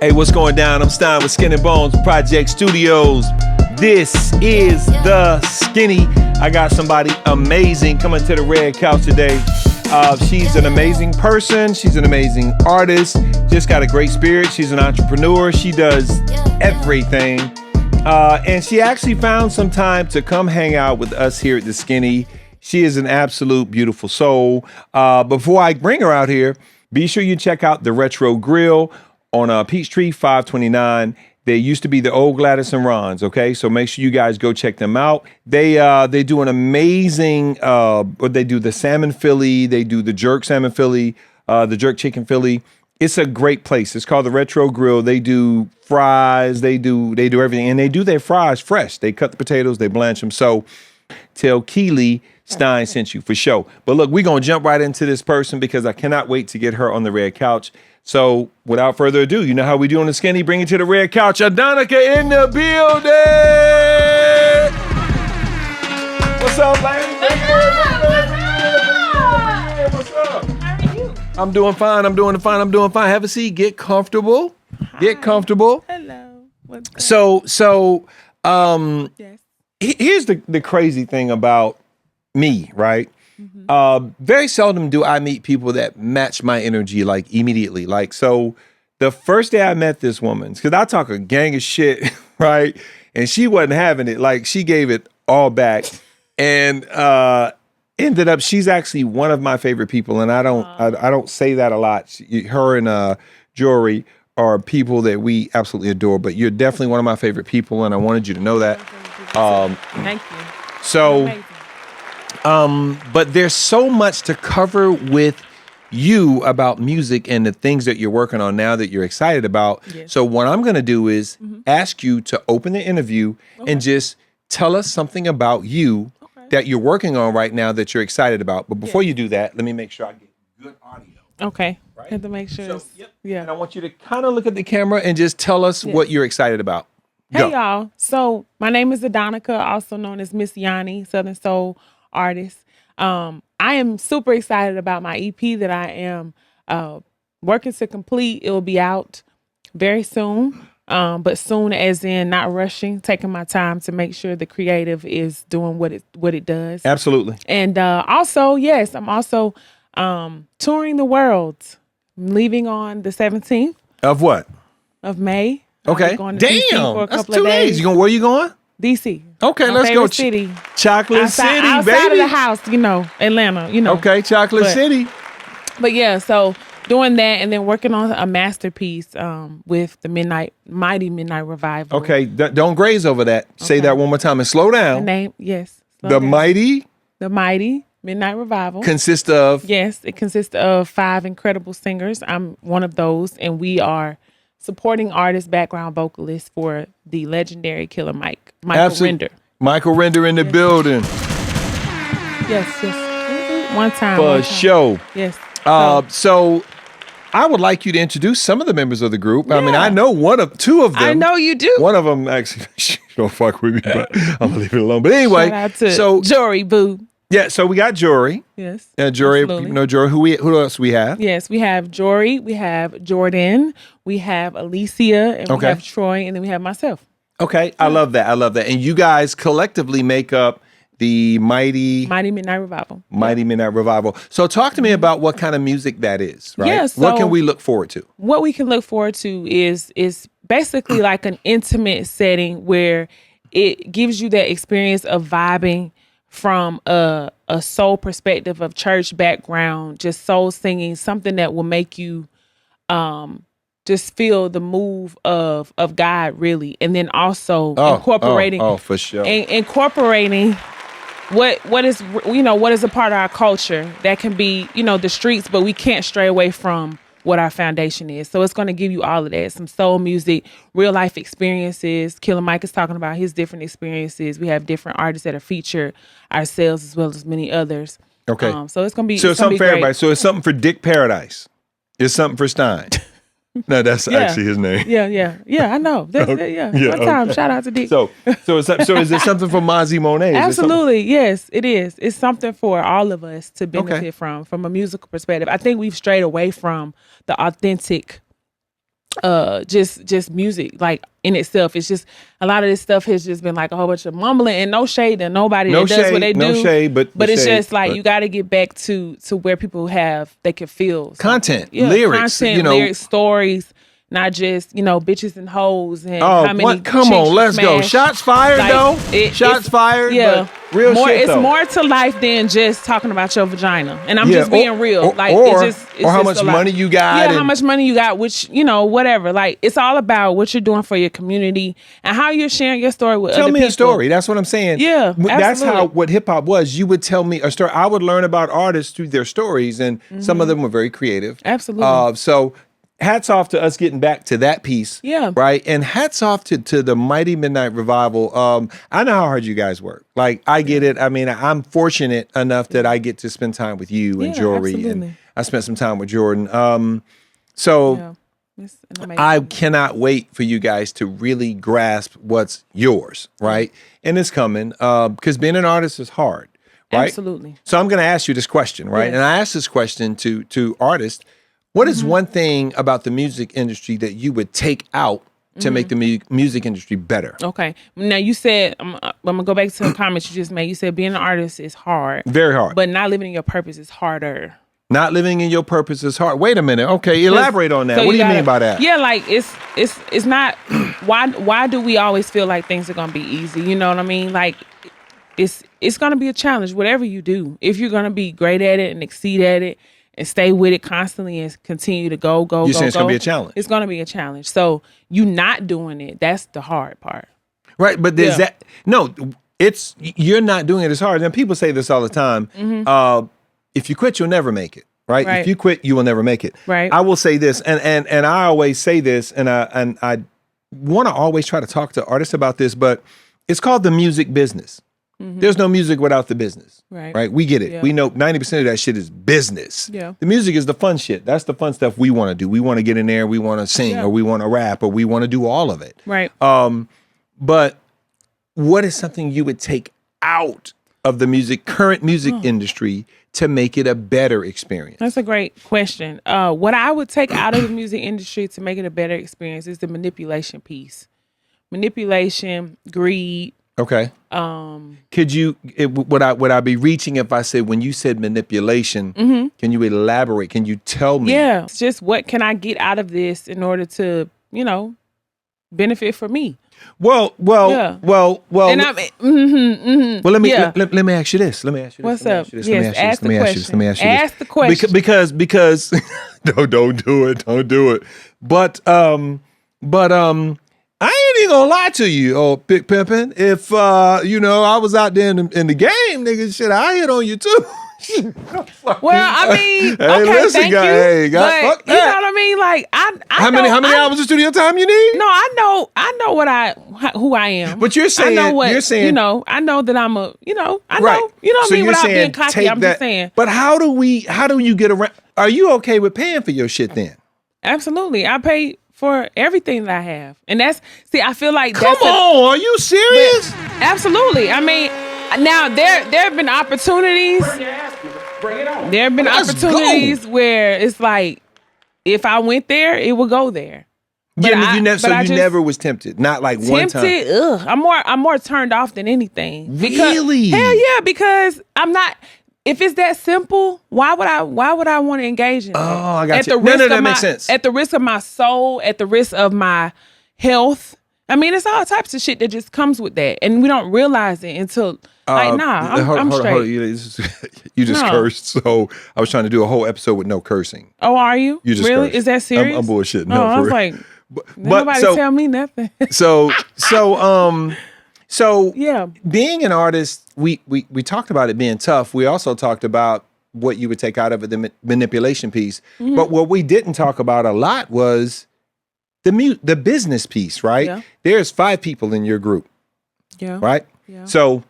Hey, what's going down? I'm Stein with Skin and Bones Project Studios. This is The Skinny. I got somebody amazing coming to the red couch today. She's an amazing person. She's an amazing artist. Just got a great spirit. She's an entrepreneur. She does everything. And she actually found some time to come hang out with us here at The Skinny. She is an absolute beautiful soul. Before I bring her out here, be sure you check out the Retro Grill on Peachtree 529. They used to be the old Gladys and Ron's, okay? So make sure you guys go check them out. They do an amazing, they do the salmon Philly, they do the jerk salmon Philly, the jerk chicken Philly. It's a great place. It's called the Retro Grill. They do fries, they do everything, and they do their fries fresh. They cut the potatoes, they blanch them. So tell Keely Stein sent you for sure. But look, we're gonna jump right into this person because I cannot wait to get her on the red couch. So without further ado, you know how we do on The Skinny, bring it to the red couch. Adonica in the building. What's up, lady? What's up? How are you? I'm doing fine. Have a seat. Get comfortable. Get comfortable. Hello. What's up? So Yes. here's the crazy thing about me, right? Very seldom do I meet people that match my energy like immediately. Like, so the first day I met this woman, because I talk a gang of shit, right? And she wasn't having it. Like, she gave it all back, and ended up, she's actually one of my favorite people. And I don't say that a lot. Her and Jory are people that we absolutely adore. But you're definitely one of my favorite people, and I wanted you to know that. Thank you. So. Amazing. But there's so much to cover with you about music and the things that you're working on now that you're excited about. Yes. So what I'm going to do is ask you to open the interview and just tell us something about you that you're working on right now that you're excited about. But before you do that, let me make sure I get good audio. Okay. Right? I have to make sure. So, it's- yep. Yeah. And I want you to kind of look at the camera and just tell us what you're excited about. Go. Hey, y'all. So my name is Adonica, also known as Miss Yanni, Southern Soul artist. I am super excited about my EP that I am working to complete. It will be out very soon, but soon as in not rushing, taking my time to make sure the creative is doing what it does. Absolutely. And also, yes, I'm also touring the world. I'm leaving on the 17th Of what? of May. I'll be Okay. going to DC for a That's couple 2 of days. days. Where you going? DC. Okay, My let's go. favorite city. Chocolate City, outside baby. of the house, Atlanta, Okay, Chocolate But- City. But yeah, so doing that and then working on a masterpiece with the Mighty Midnight Revival. Okay, don't graze over that. Say Okay. that one more time and slow The down. name, yes. slow The down. Mighty Mighty Midnight Revival. consists of. Yes, it consists of 5 incredible singers. I'm one of those, and we are supporting artist, background vocalist for the legendary Killer Michael Render. Michael Render in the building Yes. One time. for show. Yes. So I would like you to introduce some of the members of the group. I mean, Yeah. I know two of them. I know you do. One of them actually don't fuck with me, but I'm gonna leave it alone. But anyway, Shout out to so Jory Boo. yeah, so we got Jory. Yes. Jory, absolutely. you know Jory. Who else we have? Yes, we have Jory, we have Jordan, we have Alicia, and we Okay. have Troy, and then we have myself. Okay, I love that. And you guys collectively make up the Mighty Midnight Revival. Midnight Revival. So talk to me about what kind of music that is, right? Yeah, what so- can we look forward to? What we can look forward to is basically like an intimate setting where it gives you that experience of vibing from a soul perspective of church background, just soul singing, something that will make you just feel the move of God really, and then also incorporating for sure. incorporating what is a part of our culture that can be the streets, but we can't stray away from what our foundation is. So it's going to give you all of that, some soul music, real life experiences. Killer Mike is talking about his different experiences. We have different artists that are featured, ourselves as well as many others. Okay. So it's going to be So it's something for great. everybody. So it's something for Dick Paradise. It's something for Stein. No, that's actually his name. Yeah. I know. That's, Yeah, One time, okay. shout out to Dick. So is it something for Mozzie Monet? Is it something- Absolutely, yes, it is. It's something for all of us to benefit from a musical perspective. I think we've strayed away from the authentic just music, like in itself. It's just a lot of this stuff has just been like a whole bunch of mumbling, and no shade to nobody that does what they do. No shade, but it's shade, just like you got to get back to where people they can feel content, lyrics, lyrics, stories. Not just, bitches and hoes and how many come on, let's go. Shots fired, though. Shots fired, yeah. But real shit, It's though. more to life than just talking about your vagina. And I'm just being real. It's how much money you got. Yeah, how much money you got, which, whatever. Like, it's all about what you're doing for your community and how you're sharing your story with other people. Tell me a story. That's what I'm saying. Yeah, that's how what hip-hop was. You would tell me a story. I would learn about artists through their stories, and some of them were very creative. Absolutely. So hats off to us getting back to that piece. Yeah. Right. And hats off to the Mighty Midnight Revival. I know how hard you guys work. Like, I get it. I mean, I'm fortunate enough that I get to spend time with you and Jory. Absolutely. And I spent some time with Jordan. So I cannot wait for you guys to really grasp what's yours. Right. And it's coming. Because being an artist is hard. Right. Absolutely. So I'm going to ask you this question. Right. Yes. And I ask this question to artists. What is one thing about the music industry that you would take out to make the music industry better? Okay. Now, you said, I'm going to go back to the comments you just made. You said being an artist is hard. Very hard. But not living in your purpose is harder. Not living in your purpose is hard. Wait a minute. Okay, elaborate on that. So what do you mean by that? Yeah, like it's not, why do we always feel like things are going to be easy? You know what I mean? Like, it's going to be a challenge, whatever you do. If you're going to be great at it and exceed at it, and stay with it constantly and continue to go. You're saying it's going to be a challenge. It's going to be a challenge. So you not doing it, that's the hard part. Right, but there's you're not doing it as hard. And people say this all the time. If you quit, you'll never make it. Right? If you quit, you will never make it. Right. I will say this, and I always say this, and I want to always try to talk to artists about this, but it's called the music business. There's no music without the business. Right? We get it. Yeah. We know 90% of that shit is business. Yeah. The music is the fun shit. That's the fun stuff we want to do. We want to get in there, we want to sing, or we want to rap, or we want to do all of it. Right. But what is something you would take out of the current music industry to make it a better experience? That's a great question. What I would take out of the music industry to make it a better experience is the manipulation piece. Manipulation, greed. Okay. Could you? Would I be reaching if I said, when you said manipulation? Can you elaborate? Can you tell me? Yeah, it's just, what can I get out of this in order to, benefit for me? Well. And Well, let me ask you this. What's up? Let me ask you this. Ask the question. Because no, don't do it. But I ain't even gonna lie to you, Big Pimpin'. If I was out there in the game, nigga, shit, I hit on you too. Well, I mean, hey, okay, listen, thank guy, you. hey, guy, but fuck you know that. what I mean? Like, How many hours of studio time you need? No, I know who I am. But you're saying, I know I know that I'm I know, right. You know what So I mean? you're Without saying, being cocky, I'm just saying. But how do you get around? Are you okay with paying for your shit then? Absolutely. I pay for everything that I have. And I feel like Come on, are you serious? Absolutely. I mean, now there have been opportunities. Bring it on. There have been opportunities where it's like, if I went there, it would go there. But you never was tempted, not like one time. Tempted? Ugh. I'm more turned off than anything. Really? Hell yeah, because I'm not. If it's that simple, why would I want to engage in it? Oh, I got you. No, that makes sense. At the risk of my soul, at the risk of my health. I mean, it's all types of shit that just comes with that, and we don't realize it until I'm straight. Hold on. You just cursed, so I was trying to do a whole episode with no cursing. Oh, are you? You just really? cursed. Is that serious? I'm bullshitting. No, I was like, nobody tell me nothing. So yeah, being an artist, we talked about it being tough. We also talked about what you would take out of it, the manipulation piece. Mm-hmm. But what we didn't talk about a lot was the business piece, right? Yeah. There's 5 people in your group. Yeah. Right? Yeah. So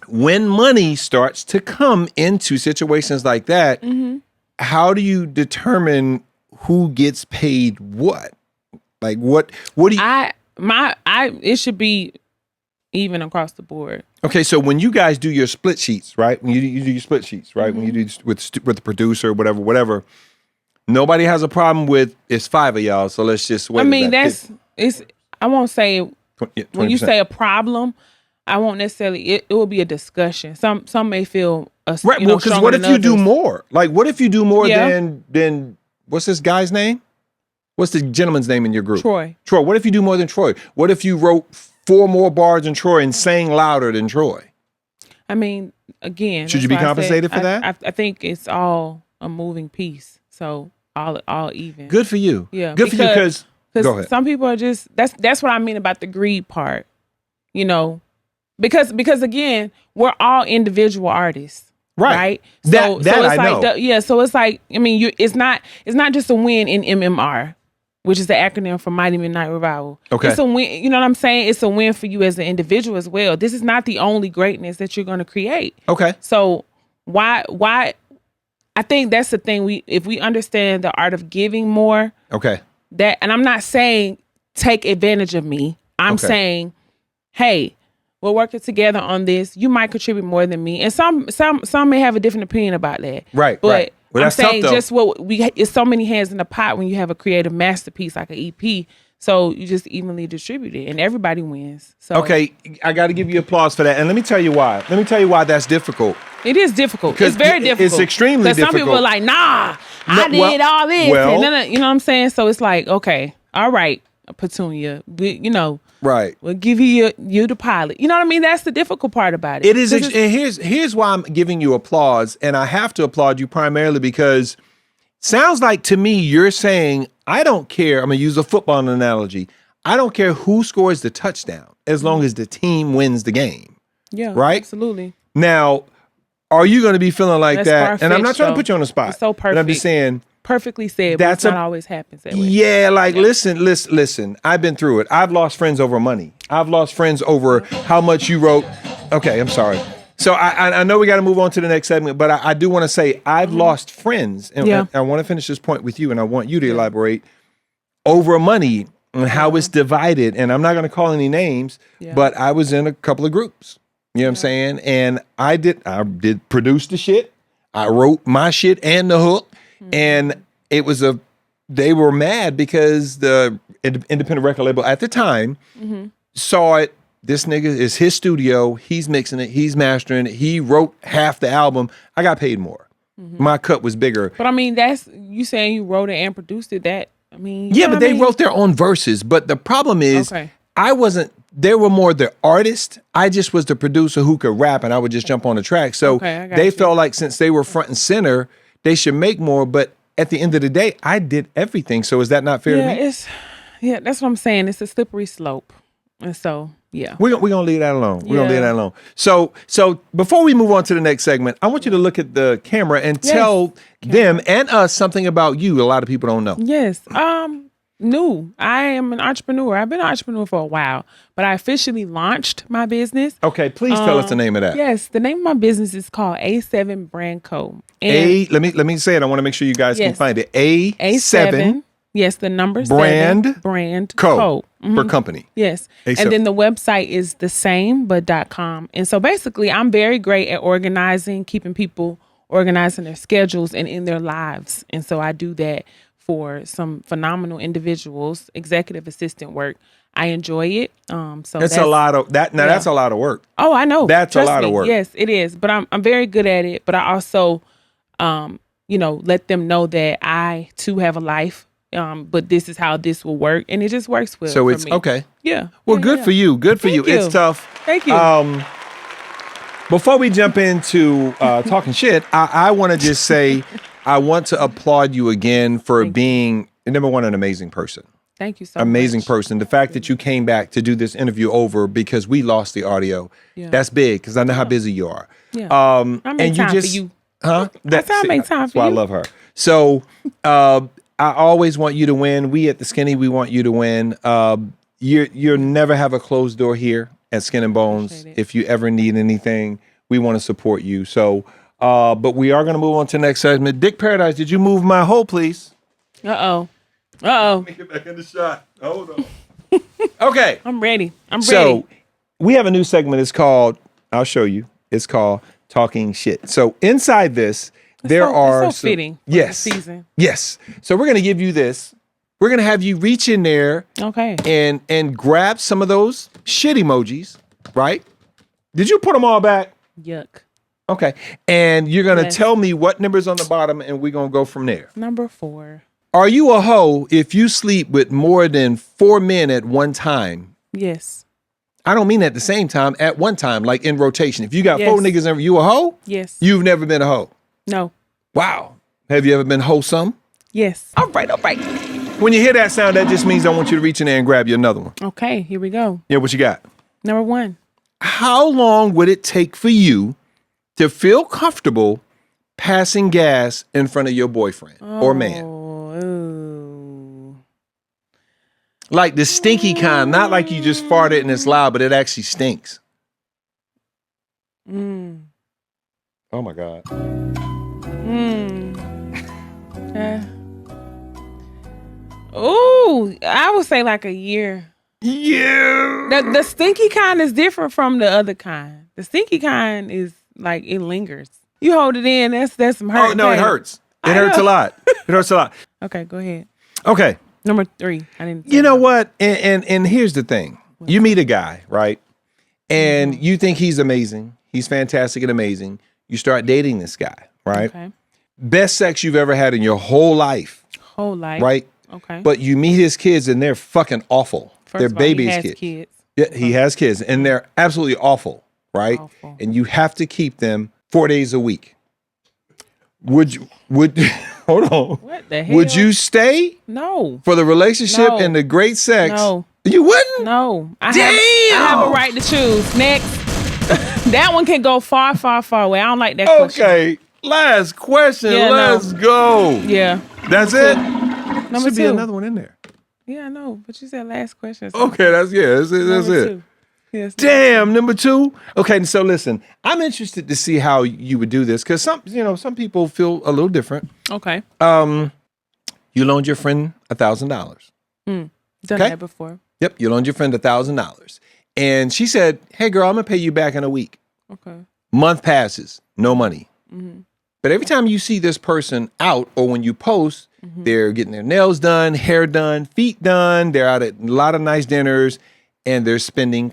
when money starts to come into situations like that, mm-hmm. how do you determine who gets paid what? Like what do you it should be even across the board. Okay, so when you guys do your split sheets, right? When you do your split sheets, right? Mm-hmm. When you do with the producer, whatever, Nobody has a problem with it's 5 of y'all, so let's just wait. I mean, I won't say when you say a problem, I won't necessarily. It will be a discussion. Some may feel right. Well, because what if you do more? Like, what if you do more than what's this guy's name? What's the gentleman's name in your group? Troy. What if you do more than Troy? What if you wrote 4 more bars than Troy and sang louder than Troy? I mean, again, should you be compensated for that? I think it's all a moving piece. So all even. Good for you. Yeah. Good for you because go ahead. Some people are just that's what I mean about the greed part. You know, because again, we're all individual artists. Right. So it's I like know. So it's like, I mean, it's not just a win in MMR, which is the acronym for Mighty Midnight Revival. Okay. It's a win, you know what I'm saying? It's a win for you as an individual as well. This is not the only greatness that you're going to create. Okay. So why I think that's the thing. If we understand the art of giving more. Okay. And I'm not saying take advantage of me. I'm saying, hey, we're working together on this. You might contribute more than me, and some may have a different opinion about that. Right, but right. Well, I'm that's tough, saying though. just it's so many hands in the pot when you have a creative masterpiece like an EP. So you just evenly distribute it, and everybody wins. So okay, I got to give you applause for that, and let me tell you why. Let me tell you why that's difficult. It is difficult. It's very difficult. It's extremely difficult. Some people are like, nah, I did all this, and then, you know what I'm saying. So it's like, okay, all right, Petunia, you know. Right. We'll give you the pilot. You know what I mean? That's the difficult part about it. It is. And here's why I'm giving you applause. And I have to applaud you primarily because sounds like to me you're saying, I don't care. I'm going to use a football analogy. I don't care who scores the touchdown as long as the team wins the game. Yeah. Right? Absolutely. Now, are you going to be feeling like that? And I'm not trying to put you on the spot. It's so perfect. But I'm just saying. Perfectly said, but it's not always happens that way. Yeah, like listen. I've been through it. I've lost friends over money. I've lost friends over how much you wrote. Okay, I'm sorry. So I know we got to move on to the next segment, but I do want to say I've lost friends, and I want to finish this point with you, and I want you to elaborate over money and how it's divided. And I'm not going to call any names, but I was in a couple of groups. You know what I'm saying? And I did produce the shit. I wrote my shit and the hook. And it was they were mad because the independent record label at the time saw it. This nigga is his studio. He's mixing it. He's mastering it. He wrote half the album. I got paid more. My cut was bigger. But I mean, that's you saying you wrote it and produced it. That I mean, yeah, but they wrote their own verses. But the problem is, I wasn't. They were more the artist. I just was the producer who could rap, and I would just jump on the track. So they felt like since they were front and center, they should make more, but at the end of the day, I did everything. So is that not fair to me? That's what I'm saying. It's a slippery slope. And so, yeah. We're going to leave that alone. We're going to leave that alone. So before we move on to the next segment, I want you to look at the camera and tell them and us something about you a lot of people don't know. Yes. New. I am an entrepreneur. I've been an entrepreneur for a while, but I officially launched my business. Okay, please tell us the name of that. Yes, the name of my business is called A7 Brand Co. And let me say it. I want to make sure you guys can find it. A7. Yes, the number brand 7 brand co. For company. Yes. A7. And then the website is the same but .com. And so basically I'm very great at organizing, keeping people organizing their schedules and in their lives. And so I do that for some phenomenal individuals, executive assistant work. I enjoy it. So that's a lot of that. Now that's a lot of work. Oh, I know. That's a lot of work. Yes, it is. But I'm very good at it. But I also, let them know that I too have a life. But this is how this will work, and it just works well. So it's me. okay. Yeah. Well, good for you. Good for you. It's tough. Thank you. Before we jump into talking shit, I want to just say I want to applaud you again for being number one, an amazing person. Thank you so much. Amazing person. The fact that you came back to do this interview over because we lost the audio, that's big because I know how busy you are. Yeah. I make time for you. Huh? That's how I make time for you. I love her. So I always want you to win. We at the Skinny, we want you to win. You'll never have a closed door here at Skin and Bones. If you ever need anything, we want to support you. So, but we are going to move on to the next segment. Dick Paradise, did you move my hole, please? Uh-oh. Let me get back in the shot. Hold on. Okay. I'm ready. So we have a new segment. It's called, I'll show you. It's called Talking Shit. So inside this there are it's so fitting for the season. Yes. So we're going to give you this. We're going to have you reach in there and grab some of those shit emojis, right? Did you put them all back? Yuck. Okay. And you're going to tell me what number's on the bottom, and we're going to go from there. Number 4. Are you a hoe if you sleep with more than 4 men at one time? Yes. I don't mean at the same time, at one time, like in rotation. If you got 4 niggas and you a hoe? Yes. You've never been a hoe? No. Wow. Have you ever been wholesome? Yes. All right. When you hear that sound, that just means I want you to reach in there and grab you another one. Okay, here we go. Yeah, what you got? Number 1. How long would it take for you to feel comfortable passing gas in front of your boyfriend or man? Ooh. Like the stinky kind, not like you just farted and it's loud, but it actually stinks. Oh my God. Ooh, I would say like a year. Yeah. The stinky kind is different from the other kind. The stinky kind is like it lingers. You hold it in, that's some hurt. Oh no, pain. it hurts. It hurts a lot. It hurts a lot. Okay, go ahead. Okay. Number 3. I didn't. You know what? And here's the thing. You meet a guy, right? And you think he's amazing. He's fantastic and amazing. You start dating this guy, right? Okay. Best sex you've ever had in your whole life. Right? Okay. But you meet his kids and they're fucking awful. They're baby's kids. Yeah, he has kids and they're absolutely awful, right? Awful. And you have to keep them 4 days a week. Would hold on. What the hell? Would you stay? No. For the relationship and the great sex? No. You wouldn't? No. Damn. I have a right to choose. Next. That one can go far, far, far away. I don't like that question. Okay. Last question. Yeah, Let's go. Yeah. That's it? Number Should 2. be another one in there. Yeah, I know. But you said last question. Okay, that's it. Number 2. Yes. Damn, number 2. Okay, so listen, I'm interested to see how you would do this because some people feel a little different. Okay. You loaned your friend $1,000. Done that before. Yep, you loaned your friend $1,000, and she said, "Hey, girl, I'm gonna pay you back in a week." Okay. Month passes, no money. But every time you see this person out, or when you post, they're getting their nails done, hair done, feet done. They're out at a lot of nice dinners. And they're spending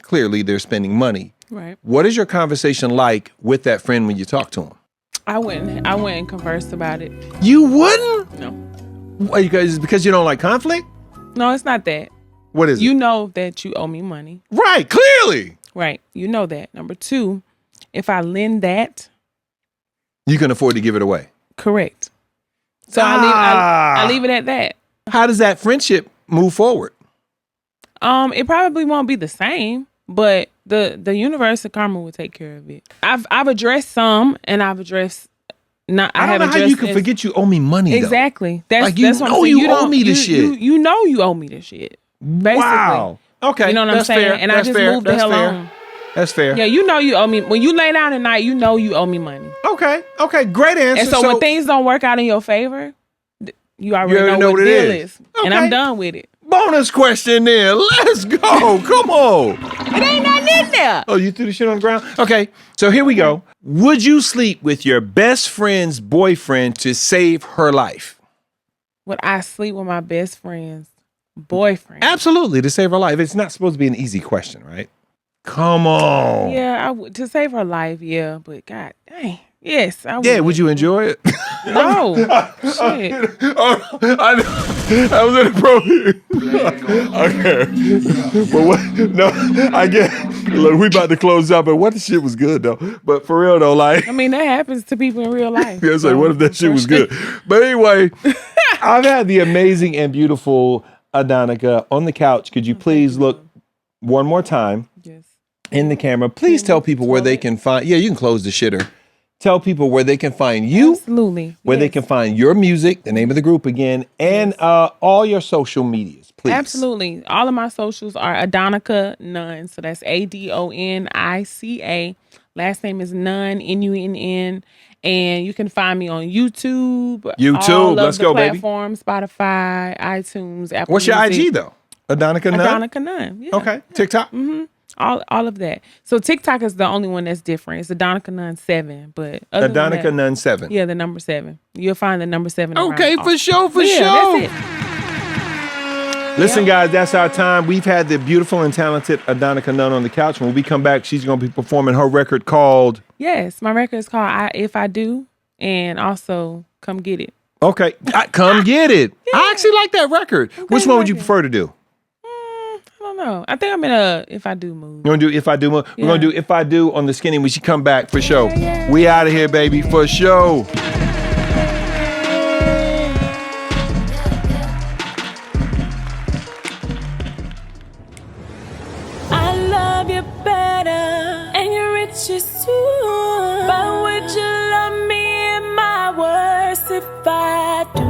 money. Right. What is your conversation like with that friend when you talk to him? I went and conversed about it. You wouldn't? No. Why, because you don't like conflict? No, it's not that. What is it? You know that you owe me money. Right, clearly. Right. You know that. Number 2, if I lend that. You can afford to give it away. Correct. So I leave it at that. How does that friendship move forward? It probably won't be the same, but the universe of karma will take care of it. I've addressed some, and I've addressed not. I don't know how you can forget you owe me money. Exactly. Though. That's what I'm saying. You owe me this shit. You know you owe me this shit. Basically. Wow. Okay. You know what I'm saying? Fair. And I just moved the hell on. That's fair. Yeah, you know you owe me. When you lay down at night, you know you owe me money. Okay. Great answer. And so when things don't work out in your favor, you already know what the deal is. Okay. And I'm done with it. Bonus question then. Let's go. Come on. It ain't nothing in there. Oh, you threw the shit on the ground? Okay. So here we go. Would you sleep with your best friend's boyfriend to save her life? Would I sleep with my best friend's boyfriend? Absolutely, to save her life. It's not supposed to be an easy question, right? Come on. Yeah, I would, to save her life, yeah. But God dang. Yes, I would. Yeah, would you enjoy it? No. Shit. I was inappropriate. Okay. But what? No, I get. Look, we about to close up, but what the shit was good though. But for real though, like. I mean, that happens to people in real life. Yeah, so what if that shit was good? But anyway, I've had the amazing and beautiful Adonica on the couch. Could you please look one more time? Yes. In the camera. Please tell people where they can find. Yeah, you can close the shitter. Tell people where they can find you. Absolutely. Where they can find your music, the name of the group again, and all your social medias, please. Absolutely. All of my socials are Adonica Nunn. So that's ADONICA. Last name is Nunn, NUNN. And you can find me on YouTube. All let's of the go, baby. platforms, Spotify, iTunes, Apple What's your Music. IG though? Adonica Nunn? Adonica Nunn. Yeah. Okay. TikTok? Mm-hmm. all of that. So TikTok is the only one that's different. It's Adonica Nun 7, but other than Adonica that- Nun 7. Yeah, the number 7. You'll find the number 7. Okay, around for sure, for Yeah, sure. that's it. Listen, guys, that's our time. We've had the beautiful and talented Adonica Nun on the couch. When we come back, she's going to be performing her record called... Yes, my record is called If I Do, and also Come Get It. Okay, Come Get It. I actually like that record. Which one would you like it. prefer to do? I don't know. I think I'm in a If I Do mood. You want to do If I Do? We're going to do If I Do on the Skinny when she come back for sure. Yeah. We out of here, baby, for sure. I love you better, and your riches too. But would you love me in my worst if I do?